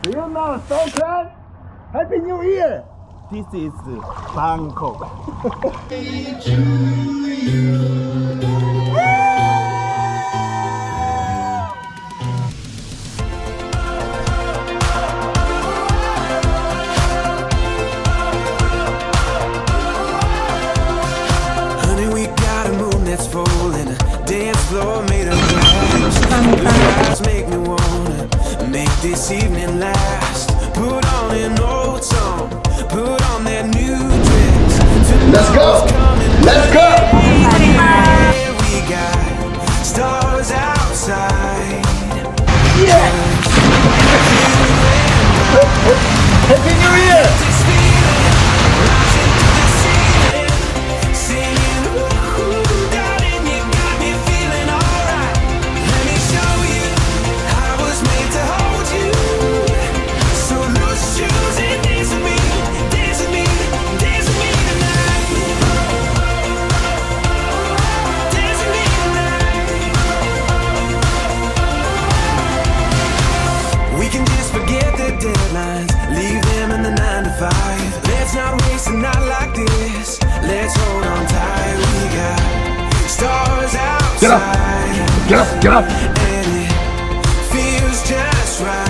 Do you know Songkran? Happy New Year! This is Bangkok. Honey, we got a moon that's full and a dance floor made of glass. Blue eyes make me wanna make this evening last. Put on an old song, put on that new dress. Let's go! Let's go! Yeah, we got stars outside. Yeah! Happy New Year! Singing, ooh, darling, you got me feeling alright. Let me show you I was made to hold you. So loose shoes and dance with me, dance with me, dance with me tonight. Dance with me tonight. We can just forget the deadlines, leave them in the 9 to 5. Let's not waste a night like this. Let's hold on tight. We got stars outside. Get up! Get up! Get up! And it feels just right.